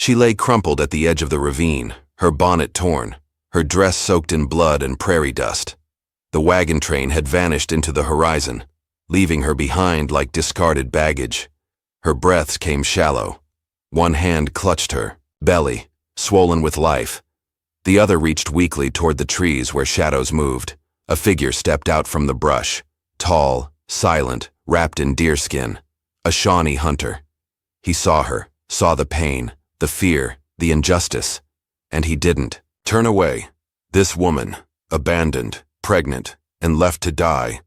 She lay crumpled at the edge of the ravine, her bonnet torn, her dress soaked in blood and prairie dust. The wagon train had vanished into the horizon, leaving her behind like discarded baggage. Her breaths came shallow. One hand clutched her belly, swollen with life. The other reached weakly toward the trees where shadows moved. A figure stepped out from the brush, tall, silent, wrapped in deerskin. A Shawnee hunter. He saw her, saw the pain, the fear, the injustice, and he didn't turn away. This woman, abandoned, pregnant, and left to die,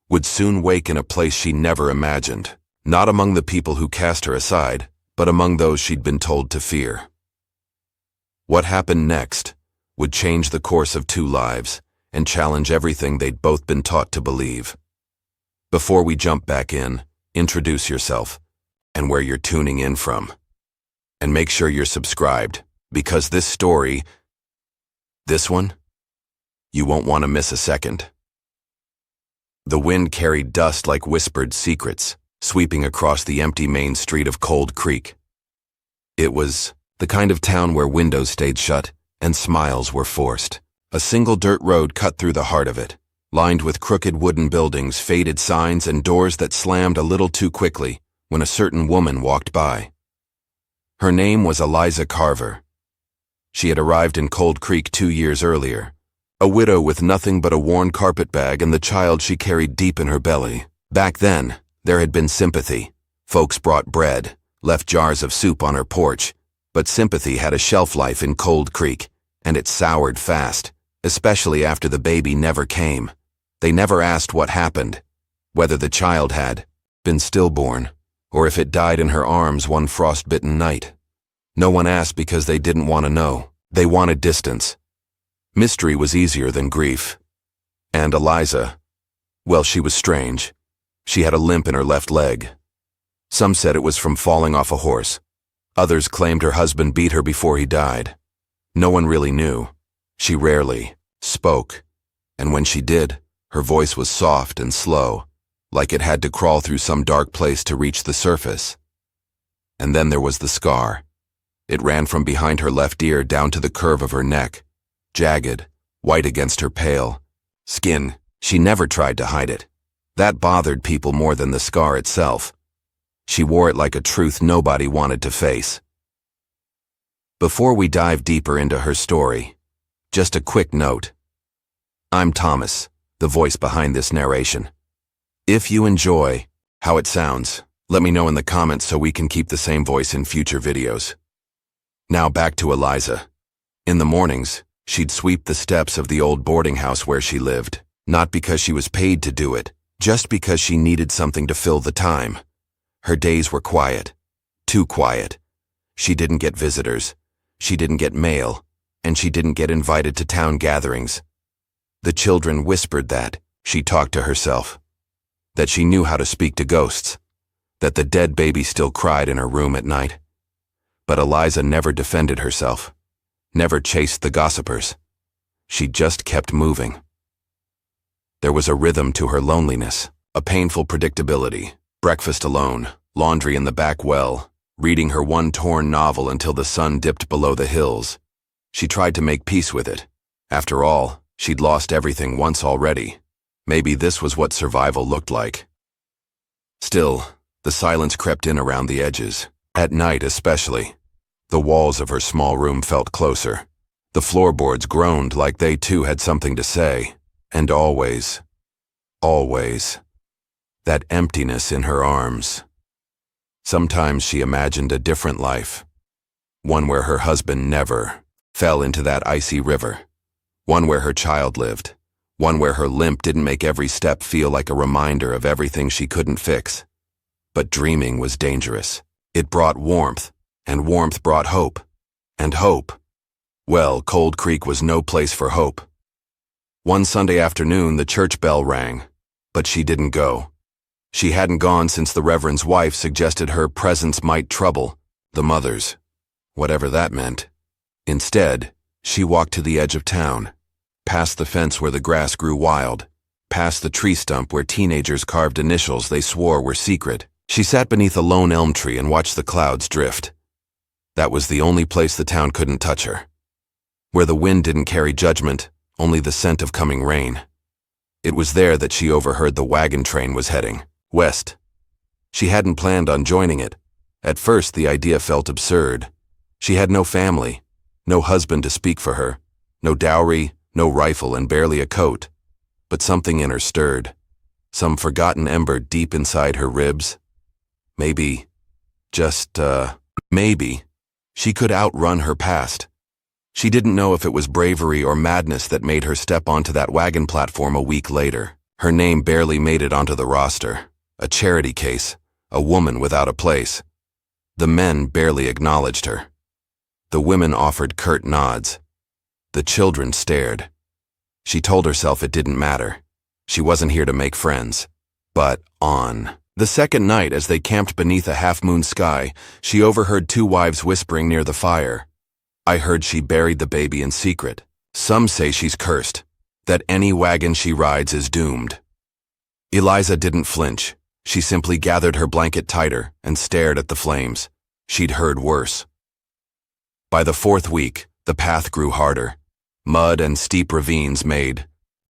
would soon wake in a place she never imagined, not among the people who cast her aside, but among those she'd been told to fear. What happened next would change the course of two lives and challenge everything they'd both been taught to believe. Before we jump back in, introduce yourself and where you're tuning in from. And make sure you're subscribed, because this story, this one, you won't want to miss a second. The wind carried dust like whispered secrets, sweeping across the empty main street of Cold Creek. It was the kind of town where windows stayed shut and smiles were forced. A single dirt road cut through the heart of it, lined with crooked wooden buildings, faded signs, and doors that slammed a little too quickly when a certain woman walked by. Her name was Eliza Carver. She had arrived in Cold Creek 2 years earlier, a widow with nothing but a worn carpetbag and the child she carried deep in her belly. Back then, there had been sympathy. Folks brought bread, left jars of soup on her porch, but sympathy had a shelf life in Cold Creek, and it soured fast, especially after the baby never came. They never asked what happened, whether the child had been stillborn, or if it died in her arms one frost-bitten night. No one asked because they didn't want to know. They wanted distance. Mystery was easier than grief. And Eliza, well, she was strange. She had a limp in her left leg. Some said it was from falling off a horse. Others claimed her husband beat her before he died. No one really knew. She rarely spoke, and when she did, her voice was soft and slow, like it had to crawl through some dark place to reach the surface. And then there was the scar. It ran from behind her left ear down to the curve of her neck, jagged, white against her pale skin. She never tried to hide it. That bothered people more than the scar itself. She wore it like a truth nobody wanted to face. Before we dive deeper into her story, just a quick note. I'm Thomas, the voice behind this narration. If you enjoy how it sounds, let me know in the comments so we can keep the same voice in future videos. Now back to Eliza. In the mornings, she'd sweep the steps of the old boarding house where she lived, not because she was paid to do it, just because she needed something to fill the time. Her days were quiet, too quiet. She didn't get visitors, she didn't get mail, and she didn't get invited to town gatherings. The children whispered that she talked to herself, that she knew how to speak to ghosts, that the dead baby still cried in her room at night. But Eliza never defended herself, never chased the gossipers. She just kept moving. There was a rhythm to her loneliness, a painful predictability. Breakfast alone, laundry in the back well, reading her one torn novel until the sun dipped below the hills. She tried to make peace with it. After all, she'd lost everything once already. Maybe this was what survival looked like. Still, the silence crept in around the edges. At night especially. The walls of her small room felt closer. The floorboards groaned like they too had something to say. And always, that emptiness in her arms. Sometimes she imagined a different life. One where her husband never fell into that icy river. One where her child lived. One where her limp didn't make every step feel like a reminder of everything she couldn't fix. But dreaming was dangerous. It brought warmth, and warmth brought hope. And hope, well, Cold Creek was no place for hope. One Sunday afternoon, the church bell rang, but she didn't go. She hadn't gone since the Reverend's wife suggested her presence might trouble the mothers, whatever that meant. Instead, she walked to the edge of town, past the fence where the grass grew wild, past the tree stump where teenagers carved initials they swore were secret. She sat beneath a lone elm tree and watched the clouds drift. That was the only place the town couldn't touch her. Where the wind didn't carry judgment, only the scent of coming rain. It was there that she overheard the wagon train was heading west. She hadn't planned on joining it. At first, the idea felt absurd. She had no family, no husband to speak for her, no dowry, no rifle, and barely a coat. But something in her stirred. Some forgotten ember deep inside her ribs. Maybe, maybe, she could outrun her past. She didn't know if it was bravery or madness that made her step onto that wagon platform a week later. Her name barely made it onto the roster. A charity case, a woman without a place. The men barely acknowledged her. The women offered curt nods. The children stared. She told herself it didn't matter. She wasn't here to make friends. But on the second night, as they camped beneath a half-moon sky, she overheard two wives whispering near the fire. I heard she buried the baby in secret. Some say she's cursed, that any wagon she rides is doomed. Eliza didn't flinch. She simply gathered her blanket tighter and stared at the flames. She'd heard worse. By the fourth week, the path grew harder. Mud and steep ravines made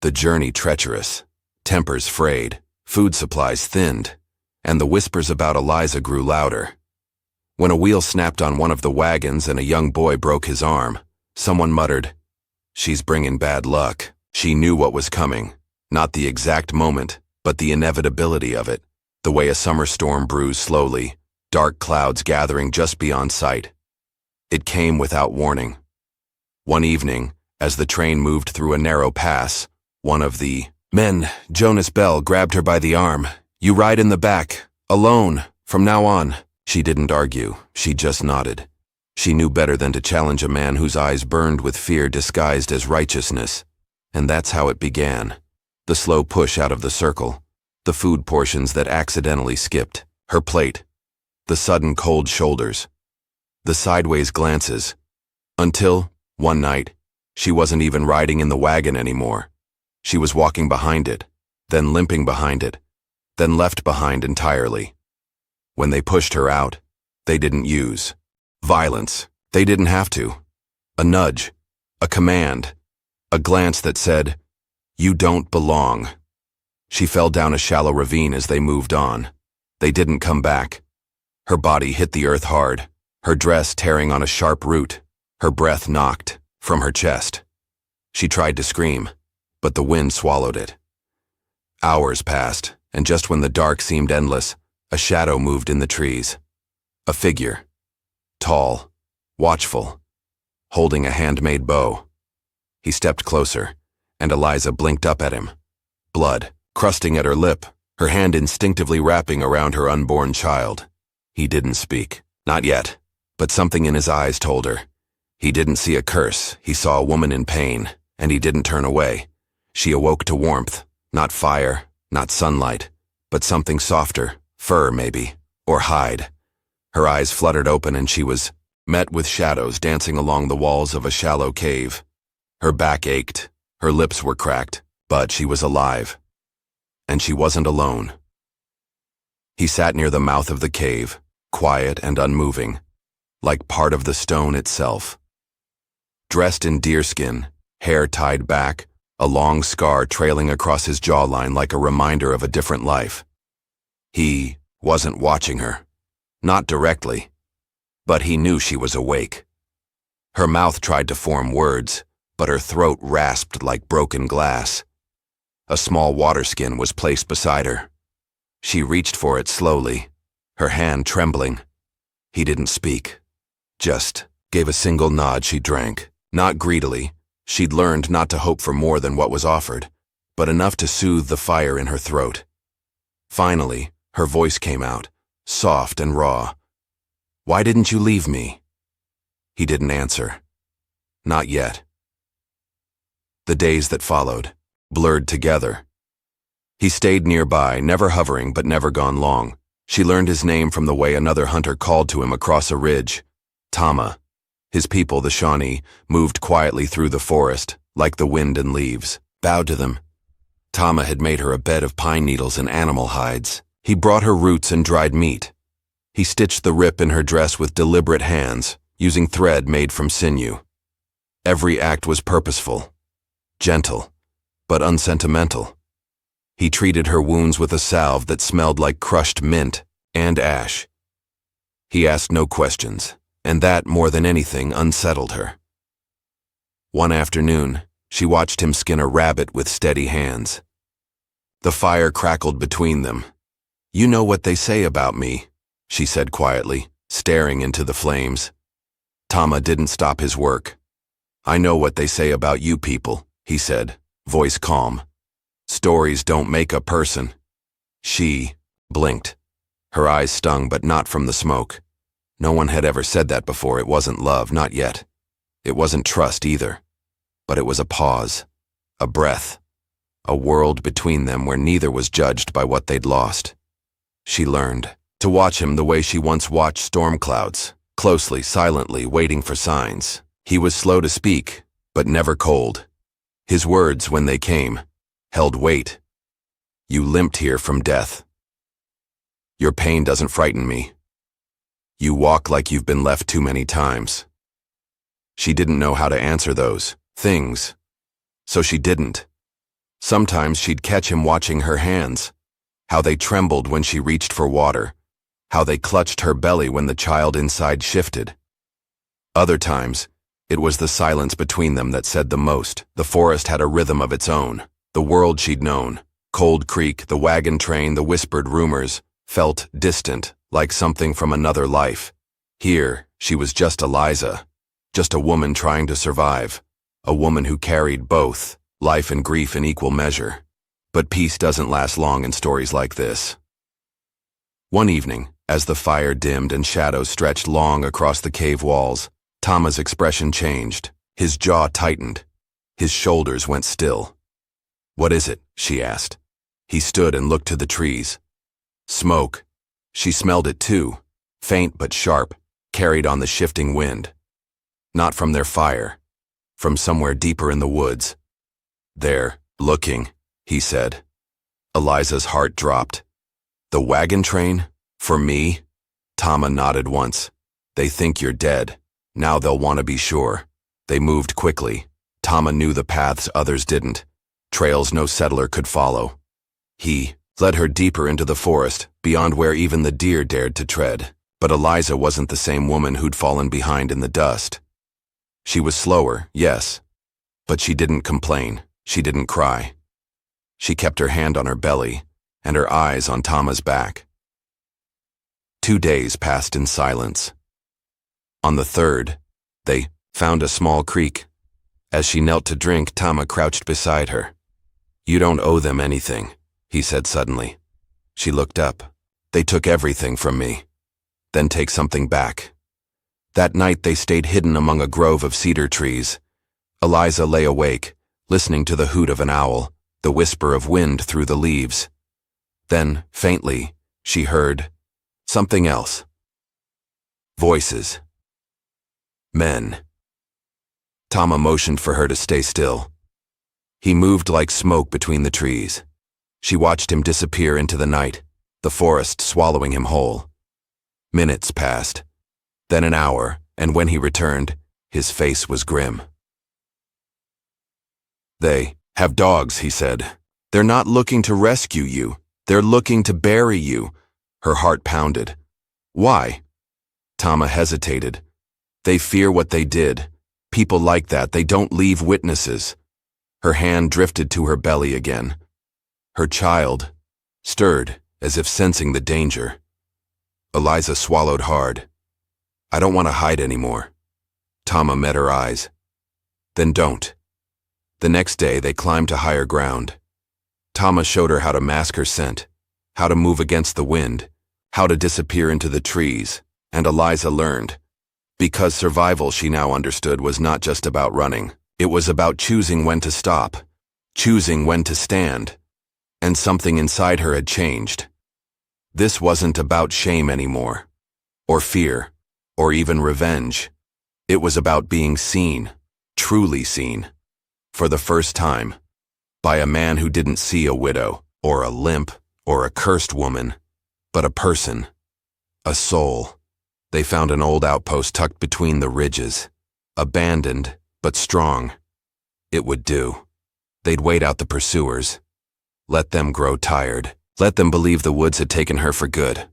the journey treacherous. Tempers frayed, food supplies thinned, and the whispers about Eliza grew louder. When a wheel snapped on one of the wagons and a young boy broke his arm, someone muttered, "She's bringing bad luck." She knew what was coming, not the exact moment, but the inevitability of it, the way a summer storm brews slowly, dark clouds gathering just beyond sight. It came without warning. One evening, as the train moved through a narrow pass, one of the men, Jonas Bell, grabbed her by the arm. "You ride in the back, alone, from now on." She didn't argue, she just nodded. She knew better than to challenge a man whose eyes burned with fear disguised as righteousness. And that's how it began. The slow push out of the circle, the food portions that accidentally skipped, her plate, the sudden cold shoulders, the sideways glances, until, one night, she wasn't even riding in the wagon anymore. She was walking behind it, then limping behind it, then left behind entirely. When they pushed her out, they didn't use violence. They didn't have to. A nudge, a command, a glance that said, "You don't belong." She fell down a shallow ravine as they moved on. They didn't come back. Her body hit the earth hard, her dress tearing on a sharp root, her breath knocked from her chest. She tried to scream, but the wind swallowed it. Hours passed, and just when the dark seemed endless, a shadow moved in the trees. A figure, tall, watchful, holding a handmade bow. He stepped closer, and Eliza blinked up at him. Blood, crusting at her lip, her hand instinctively wrapping around her unborn child. He didn't speak, not yet, but something in his eyes told her. He didn't see a curse, he saw a woman in pain, and he didn't turn away. She awoke to warmth, not fire, not sunlight, but something softer, fur maybe, or hide. Her eyes fluttered open and she was met with shadows dancing along the walls of a shallow cave. Her back ached, her lips were cracked, but she was alive. And she wasn't alone. He sat near the mouth of the cave, quiet and unmoving, like part of the stone itself. Dressed in deerskin, hair tied back, a long scar trailing across his jawline like a reminder of a different life. He wasn't watching her, not directly, but he knew she was awake. Her mouth tried to form words, but her throat rasped like broken glass. A small water skin was placed beside her. She reached for it slowly, her hand trembling. He didn't speak, just gave a single nod. She drank, not greedily. She'd learned not to hope for more than what was offered, but enough to soothe the fire in her throat. Finally, her voice came out, soft and raw. "Why didn't you leave me?" He didn't answer. Not yet. The days that followed blurred together. He stayed nearby, never hovering but never gone long. She learned his name from the way another hunter called to him across a ridge. Tama. His people, the Shawnee, moved quietly through the forest, like the wind and leaves, bowed to them. Tama had made her a bed of pine needles and animal hides. He brought her roots and dried meat. He stitched the rip in her dress with deliberate hands, using thread made from sinew. Every act was purposeful, gentle, but unsentimental. He treated her wounds with a salve that smelled like crushed mint and ash. He asked no questions, and that, more than anything, unsettled her. One afternoon, she watched him skin a rabbit with steady hands. The fire crackled between them. "You know what they say about me," she said quietly, staring into the flames. Tama didn't stop his work. "I know what they say about you people," he said, voice calm. "Stories don't make a person." She blinked. Her eyes stung, but not from the smoke. No one had ever said that before. It wasn't love, not yet. It wasn't trust either. But it was a pause, a breath, a world between them where neither was judged by what they'd lost. She learned to watch him the way she once watched storm clouds, closely, silently, waiting for signs. He was slow to speak, but never cold. His words, when they came, held weight. "You limped here from death. Your pain doesn't frighten me. You walk like you've been left too many times." She didn't know how to answer those things, so she didn't. Sometimes she'd catch him watching her hands, how they trembled when she reached for water, how they clutched her belly when the child inside shifted. Other times, it was the silence between them that said the most. The forest had a rhythm of its own. The world she'd known, Cold Creek, the wagon train, the whispered rumors, felt distant, like something from another life. Here, she was just Eliza, just a woman trying to survive, a woman who carried both, life and grief in equal measure. But peace doesn't last long in stories like this. One evening, as the fire dimmed and shadows stretched long across the cave walls, Tama's expression changed. His jaw tightened. His shoulders went still. "What is it?" she asked. He stood and looked to the trees. Smoke. She smelled it too, faint but sharp, carried on the shifting wind. Not from their fire, from somewhere deeper in the woods. "They're looking," he said. Eliza's heart dropped. "The wagon train? For me?" Tama nodded once. "They think you're dead. Now they'll want to be sure." They moved quickly. Tama knew the paths others didn't, trails no settler could follow. He led her deeper into the forest, beyond where even the deer dared to tread. But Eliza wasn't the same woman who'd fallen behind in the dust. She was slower, yes, but she didn't complain. She didn't cry. She kept her hand on her belly and her eyes on Tama's back. 2 days passed in silence. On the third, they found a small creek. As she knelt to drink, Tama crouched beside her. "You don't owe them anything," he said suddenly. She looked up. "They took everything from me. Then take something back." That night they stayed hidden among a grove of cedar trees. Eliza lay awake, listening to the hoot of an owl, the whisper of wind through the leaves. Then, faintly, she heard something else. Voices. Men. Tama motioned for her to stay still. He moved like smoke between the trees. She watched him disappear into the night, the forest swallowing him whole. Minutes passed, then an hour, and when he returned, his face was grim. "They have dogs," he said. "They're not looking to rescue you. They're looking to bury you." Her heart pounded. "Why?" Tama hesitated. "They fear what they did. People like that, they don't leave witnesses." Her hand drifted to her belly again. Her child stirred, as if sensing the danger. Eliza swallowed hard. "I don't want to hide anymore." Tama met her eyes. "Then don't." The next day they climbed to higher ground. Tama showed her how to mask her scent, how to move against the wind, how to disappear into the trees, and Eliza learned. Because survival, she now understood, was not just about running. It was about choosing when to stop, choosing when to stand. And something inside her had changed. This wasn't about shame anymore, or fear, or even revenge. It was about being seen, truly seen, for the first time, by a man who didn't see a widow, or a limp, or a cursed woman, but a person, a soul. They found an old outpost tucked between the ridges. Abandoned, but strong. It would do. They'd wait out the pursuers. Let them grow tired. Let them believe the woods had taken her for good.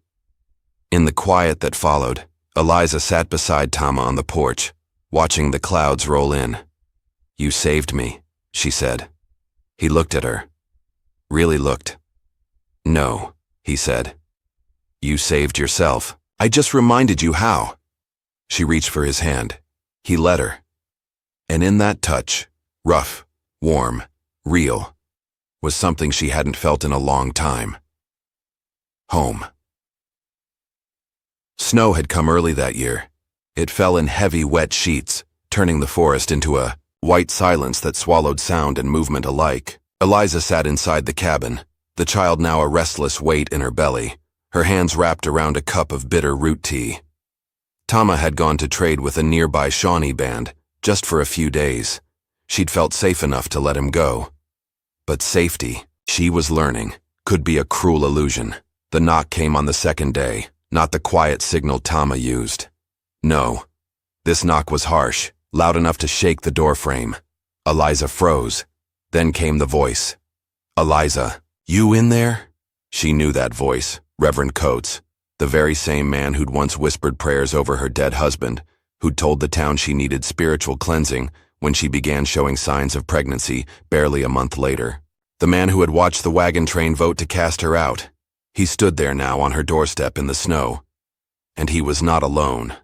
In the quiet that followed, Eliza sat beside Tama on the porch, watching the clouds roll in. "You saved me," she said. He looked at her. Really looked. "No," he said. "You saved yourself. I just reminded you how." She reached for his hand. He let her. And in that touch, rough, warm, real, was something she hadn't felt in a long time. Home. Snow had come early that year. It fell in heavy, wet sheets, turning the forest into a white silence that swallowed sound and movement alike. Eliza sat inside the cabin, the child now a restless weight in her belly, her hands wrapped around a cup of bitter root tea. Tama had gone to trade with a nearby Shawnee band, just for a few days. She'd felt safe enough to let him go. But safety, she was learning, could be a cruel illusion. The knock came on the second day, not the quiet signal Tama used. No. This knock was harsh, loud enough to shake the doorframe. Eliza froze. Then came the voice. "Eliza, you in there?" She knew that voice, Reverend Coates, the very same man who'd once whispered prayers over her dead husband, who'd told the town she needed spiritual cleansing when she began showing signs of pregnancy barely a month later. The man who had watched the wagon train vote to cast her out. He stood there now on her doorstep in the snow. And he was not alone.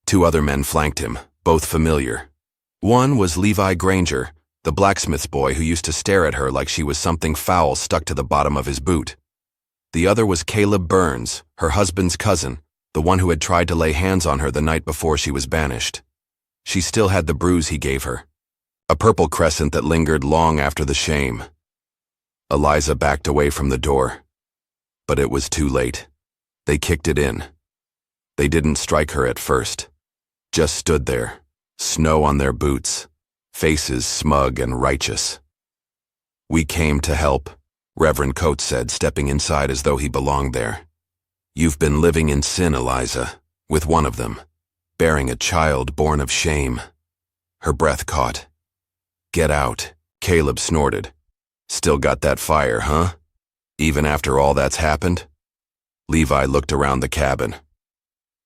2 other men flanked him, both familiar. One was Levi Granger, the blacksmith's boy who used to stare at her like she was something foul stuck to the bottom of his boot. The other was Caleb Burns, her husband's cousin, the one who had tried to lay hands on her the night before she was banished. She still had the bruise he gave her, a purple crescent that lingered long after the shame. Eliza backed away from the door. But it was too late. They kicked it in. They didn't strike her at first. Just stood there, snow on their boots, faces smug and righteous. "We came to help," Reverend Coates said, stepping inside as though he belonged there. "You've been living in sin, Eliza, with one of them, bearing a child born of shame." Her breath caught. "Get out," Caleb snorted. "Still got that fire, huh? Even after all that's happened?" Levi looked around the cabin.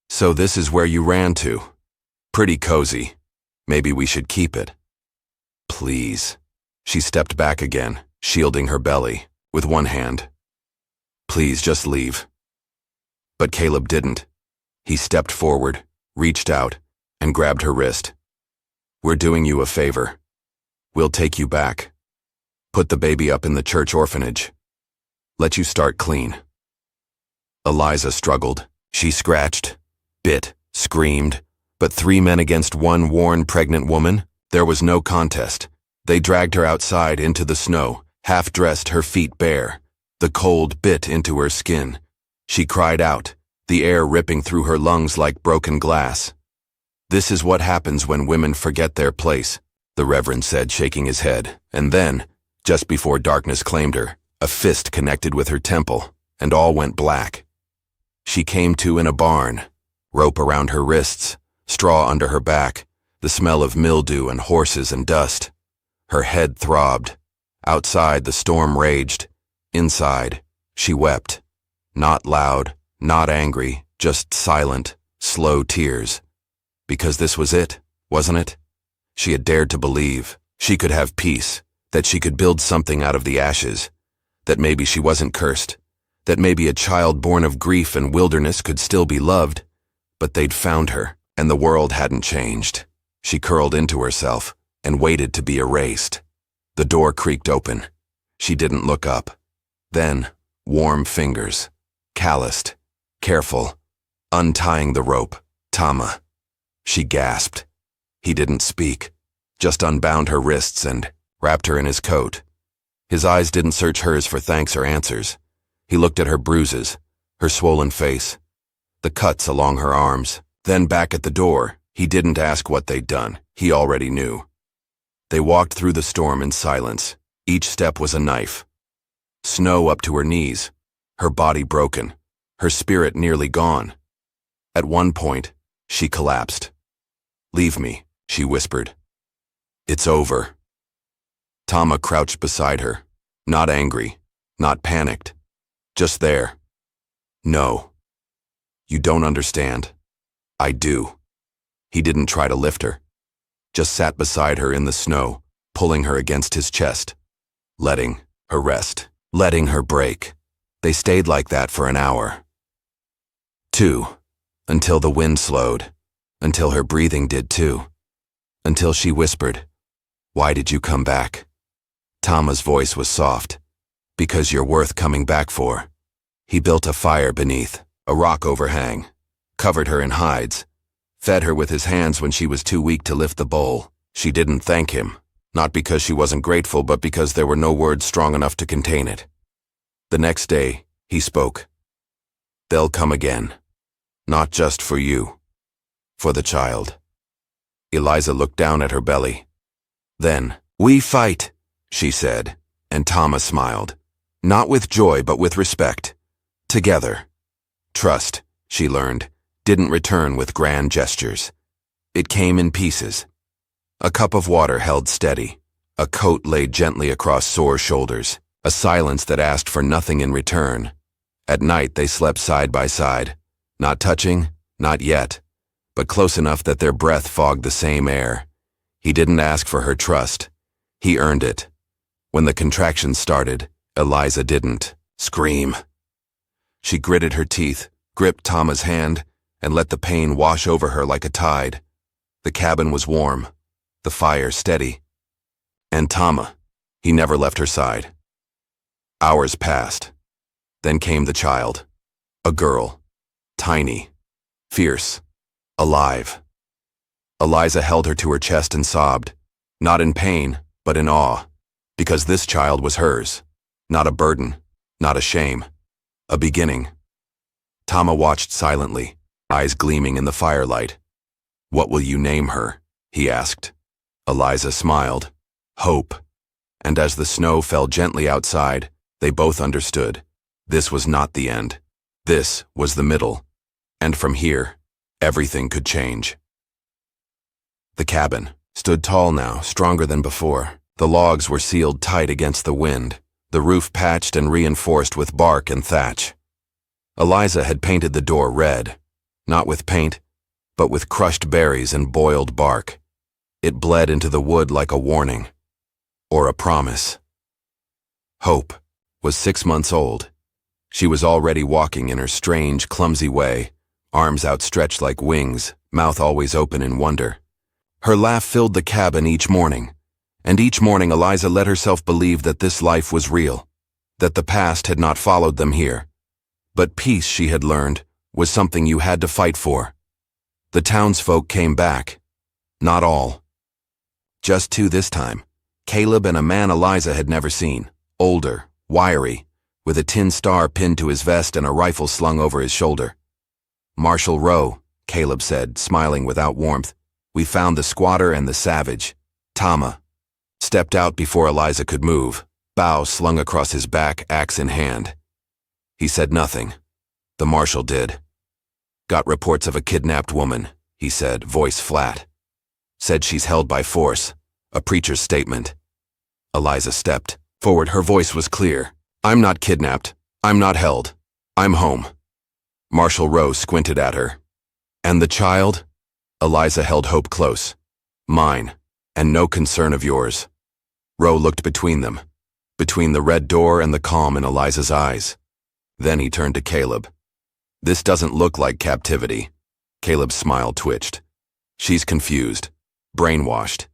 "So this is where you ran to. Pretty cozy. Maybe we should keep it." "Please." She stepped back again, shielding her belly, with one hand. "Please, just leave." But Caleb didn't. He stepped forward, reached out, and grabbed her wrist. "We're doing you a favor. We'll take you back. Put the baby up in the church orphanage. Let you start clean." Eliza struggled. She scratched, bit, screamed, but 3 men against one worn, pregnant woman? There was no contest. They dragged her outside into the snow, half-dressed, her feet bare. The cold bit into her skin. She cried out, the air ripping through her lungs like broken glass. "This is what happens when women forget their place," the Reverend said, shaking his head, and then, just before darkness claimed her, a fist connected with her temple, and all went black. She came to in a barn, rope around her wrists, straw under her back, the smell of mildew and horses and dust. Her head throbbed. Outside, the storm raged. Inside, she wept. Not loud, not angry, just silent, slow tears. Because this was it, wasn't it? She had dared to believe she could have peace, that she could build something out of the ashes, that maybe she wasn't cursed, that maybe a child born of grief and wilderness could still be loved. But they'd found her, and the world hadn't changed. She curled into herself and waited to be erased. The door creaked open. She didn't look up. Then, warm fingers, calloused, careful, untying the rope. "Tama." She gasped. He didn't speak, just unbound her wrists and wrapped her in his coat. His eyes didn't search hers for thanks or answers. He looked at her bruises, her swollen face, the cuts along her arms. Then back at the door, he didn't ask what they'd done. He already knew. They walked through the storm in silence. Each step was a knife. Snow up to her knees, her body broken, her spirit nearly gone. At one point, she collapsed. "Leave me," she whispered. "It's over." Tama crouched beside her, not angry, not panicked, just there. "No. You don't understand. I do." He didn't try to lift her, just sat beside her in the snow, pulling her against his chest, letting her rest, letting her break. They stayed like that for an hour. 2. Until the wind slowed, until her breathing did too, until she whispered, "Why did you come back?" Tama's voice was soft. "Because you're worth coming back for." He built a fire beneath, a rock overhang, covered her in hides, fed her with his hands when she was too weak to lift the bowl. She didn't thank him, not because she wasn't grateful, but because there were no words strong enough to contain it. The next day, he spoke. "They'll come again. Not just for you. For the child." Eliza looked down at her belly. Then, "We fight," she said, and Tama smiled. Not with joy, but with respect. Together. Trust, she learned, didn't return with grand gestures. It came in pieces. A cup of water held steady, a coat laid gently across sore shoulders, a silence that asked for nothing in return. At night they slept side by side, not touching, not yet, but close enough that their breath fogged the same air. He didn't ask for her trust. He earned it. When the contractions started, Eliza didn't scream. She gritted her teeth, gripped Tama's hand, and let the pain wash over her like a tide. The cabin was warm, the fire steady. And Tama, he never left her side. Hours passed. Then came the child. A girl. Tiny. Fierce. Alive. Eliza held her to her chest and sobbed, not in pain, but in awe, because this child was hers. Not a burden, not a shame. A beginning. Tama watched silently, eyes gleaming in the firelight. "What will you name her?" he asked. Eliza smiled. "Hope." And as the snow fell gently outside, they both understood. This was not the end. This was the middle. And from here, everything could change. The cabin stood tall now, stronger than before. The logs were sealed tight against the wind, the roof patched and reinforced with bark and thatch. Eliza had painted the door red, not with paint, but with crushed berries and boiled bark. It bled into the wood like a warning, or a promise. Hope was 6 months old. She was already walking in her strange, clumsy way, arms outstretched like wings, mouth always open in wonder. Her laugh filled the cabin each morning, and each morning Eliza let herself believe that this life was real, that the past had not followed them here. But peace, she had learned, was something you had to fight for. The townsfolk came back. Not all. Just 2 this time. Caleb and a man Eliza had never seen, older, wiry, with a tin star pinned to his vest and a rifle slung over his shoulder. "Marshal Rowe," Caleb said, smiling without warmth. "We found the squatter and the savage." Tama stepped out before Eliza could move, bow slung across his back, axe in hand. He said nothing. The marshal did. "Got reports of a kidnapped woman," he said, voice flat. "Said she's held by force. A preacher's statement." Eliza stepped forward. Her voice was clear. "I'm not kidnapped. I'm not held. I'm home." Marshal Rowe squinted at her. "And the child?" Eliza held Hope close. "Mine, and no concern of yours." Rowe looked between them, between the red door and the calm in Eliza's eyes. Then he turned to Caleb. "This doesn't look like captivity." Caleb's smile twitched. "She's confused, brainwashed.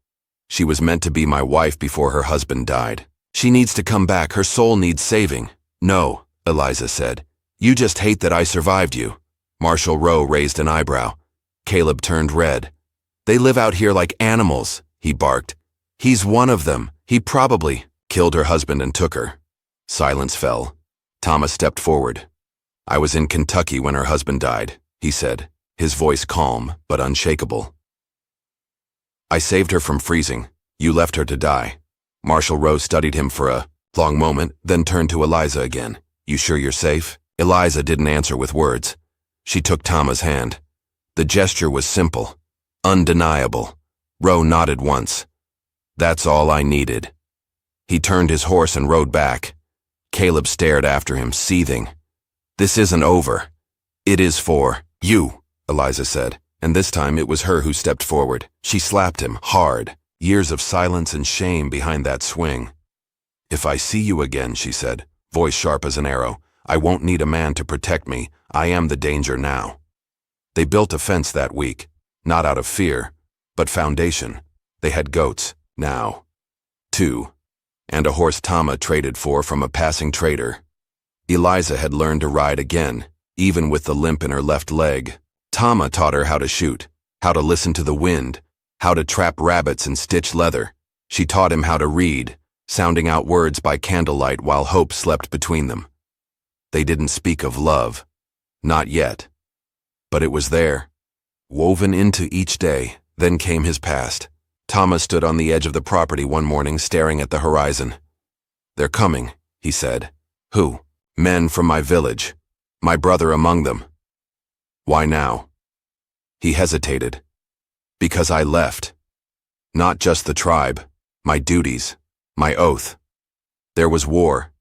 She was meant to be my wife before her husband died. She needs to come back. Her soul needs saving." "No," Eliza said. "You just hate that I survived you." Marshal Rowe raised an eyebrow. Caleb turned red. "They live out here like animals," he barked. "He's one of them. He probably killed her husband and took her." Silence fell. Thomas stepped forward. "I was in Kentucky when her husband died," he said, his voice calm but unshakable. "I saved her from freezing. You left her to die." Marshal Rowe studied him for a long moment, then turned to Eliza again. "You sure you're safe?" Eliza didn't answer with words. She took Tama's hand. The gesture was simple, undeniable. Roe nodded once. That's all I needed. He turned his horse and rode back. Caleb stared after him, seething. This isn't over. It is for you, Eliza said, and this time it was her who stepped forward. She slapped him hard, years of silence and shame behind that swing. If I see you again, she said, voice sharp as an arrow, I won't need a man to protect me. I am the danger now. They built a fence that week, not out of fear, but foundation. They had goats, now. 2. And a horse Tama traded for from a passing trader. Eliza had learned to ride again, even with the limp in her left leg. Tama taught her how to shoot, how to listen to the wind, how to trap rabbits and stitch leather. She taught him how to read, sounding out words by candlelight while hope slept between them. They didn't speak of love. Not yet. But it was there, woven into each day. Then came his past. Tama stood on the edge of the property one morning staring at the horizon. They're coming, he said. Who? Men from my village. My brother among them. Why now? He hesitated. Because I left. Not just the tribe, my duties, my oath. There was war.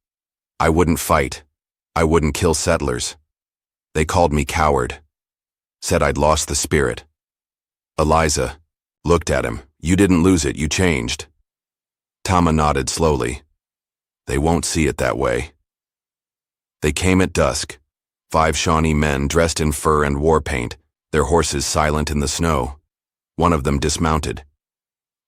I wouldn't fight. I wouldn't kill settlers. They called me coward. Said I'd lost the spirit. Eliza looked at him. You didn't lose it, you changed. Tama nodded slowly. They won't see it that way. They came at dusk. 5 Shawnee men dressed in fur and war paint, their horses silent in the snow. One of them dismounted.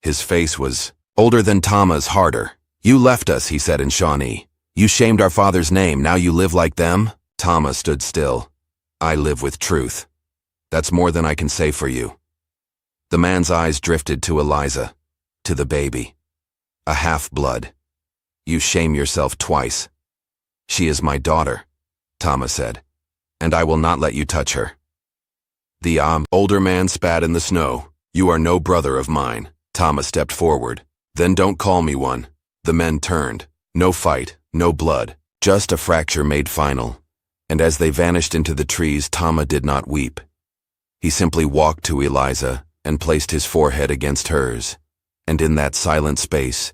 His face was older than Tama's, harder. You left us, he said in Shawnee. You shamed our father's name, now you live like them? Tama stood still. I live with truth. That's more than I can say for you. The man's eyes drifted to Eliza, to the baby. A half-blood. You shame yourself twice. She is my daughter, Tama said, and I will not let you touch her. The older man spat in the snow. You are no brother of mine. Tama stepped forward. Then don't call me one. The men turned. No fight, no blood, just a fracture made final. And as they vanished into the trees, Tama did not weep. He simply walked to Eliza and placed his forehead against hers, and in that silent space,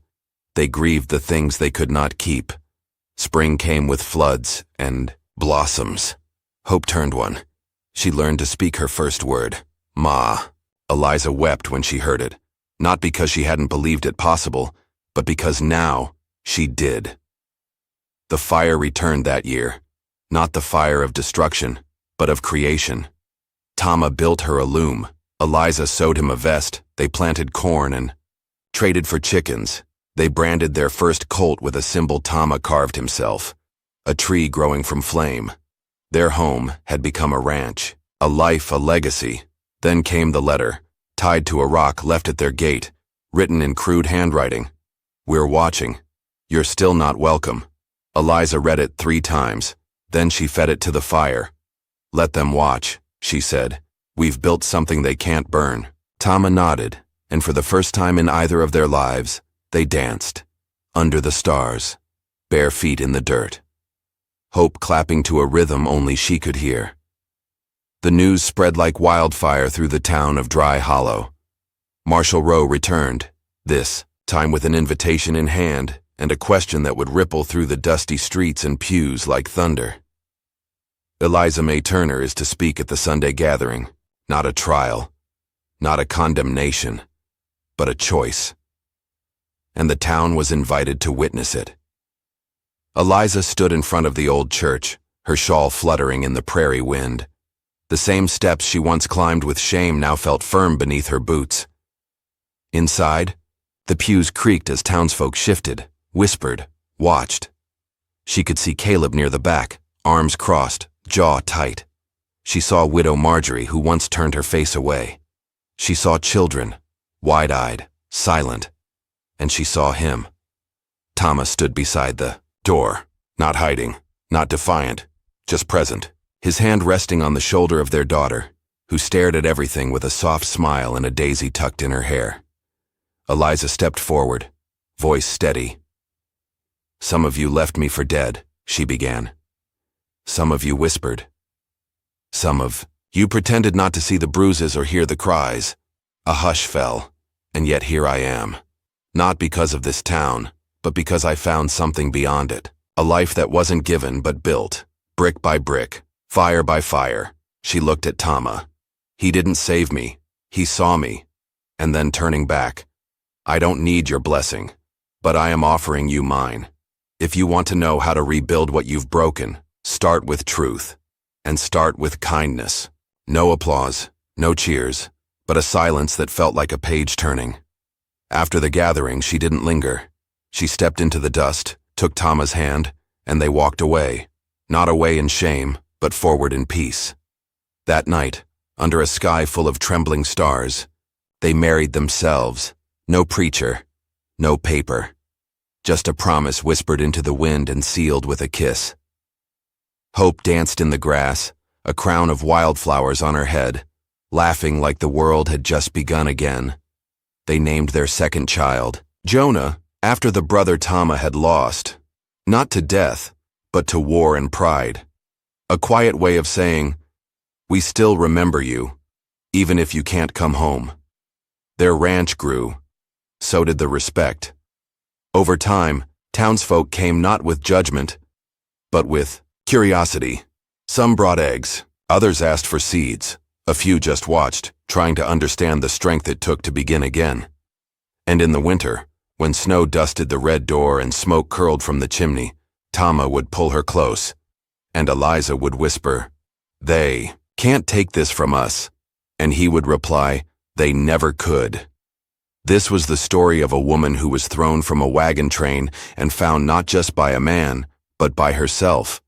they grieved the things they could not keep. Spring came with floods and blossoms. Hope turned one. She learned to speak her first word, Ma. Eliza wept when she heard it, not because she hadn't believed it possible, but because now she did. The fire returned that year, not the fire of destruction, but of creation. Tama built her a loom. Eliza sewed him a vest. They planted corn and traded for chickens. They branded their first colt with a symbol Tama carved himself, a tree growing from flame. Their home had become a ranch, a life, a legacy. Then came the letter, tied to a rock left at their gate, written in crude handwriting. We're watching. You're still not welcome. Eliza read it 3 times. Then she fed it to the fire. Let them watch, she said. We've built something they can't burn. Tama nodded, and for the first time in either of their lives, they danced, under the stars, bare feet in the dirt. Hope clapping to a rhythm only she could hear. The news spread like wildfire through the town of Dry Hollow. Marshal Rowe returned, this time with an invitation in hand and a question that would ripple through the dusty streets and pews like thunder. Eliza May Turner is to speak at the Sunday gathering. Not a trial, not a condemnation, but a choice. And the town was invited to witness it. Eliza stood in front of the old church, her shawl fluttering in the prairie wind. The same steps she once climbed with shame now felt firm beneath her boots. Inside, the pews creaked as townsfolk shifted, whispered, watched. She could see Caleb near the back, arms crossed, jaw tight. She saw widow Marjorie, who once turned her face away. She saw children, wide-eyed, silent. And she saw him. Tama stood beside the door, not hiding, not defiant, just present, his hand resting on the shoulder of their daughter, who stared at everything with a soft smile and a daisy tucked in her hair. Eliza stepped forward, voice steady. Some of you left me for dead, she began. Some of you whispered. Some of You pretended not to see the bruises or hear the cries. A hush fell, and yet here I am. Not because of this town, but because I found something beyond it. A life that wasn't given but built, brick by brick, fire by fire. She looked at Tama. He didn't save me. He saw me. And then turning back. I don't need your blessing, but I am offering you mine. If you want to know how to rebuild what you've broken, start with truth. And start with kindness. No applause, no cheers, but a silence that felt like a page turning. After the gathering, she didn't linger. She stepped into the dust, took Tama's hand, and they walked away. Not away in shame, but forward in peace. That night, under a sky full of trembling stars, they married themselves. No preacher, no paper. Just a promise whispered into the wind and sealed with a kiss. Hope danced in the grass, a crown of wildflowers on her head, laughing like the world had just begun again. They named their second child, Jonah, after the brother Tama had lost, not to death, but to war and pride. A quiet way of saying, we still remember you, even if you can't come home. Their ranch grew. So did the respect. Over time, townsfolk came not with judgment, but with curiosity. Some brought eggs, others asked for seeds, a few just watched, trying to understand the strength it took to begin again. And in the winter, when snow dusted the red door and smoke curled from the chimney, Tama would pull her close, and Eliza would whisper, "They can't take this from us," and he would reply, "They never could." This was the story of a woman who was thrown from a wagon train and found not just by a man, but by herself.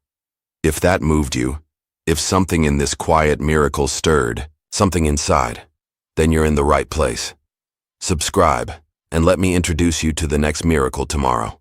If that moved you, if something in this quiet miracle stirred, something inside, then you're in the right place. Subscribe, and let me introduce you to the next miracle tomorrow.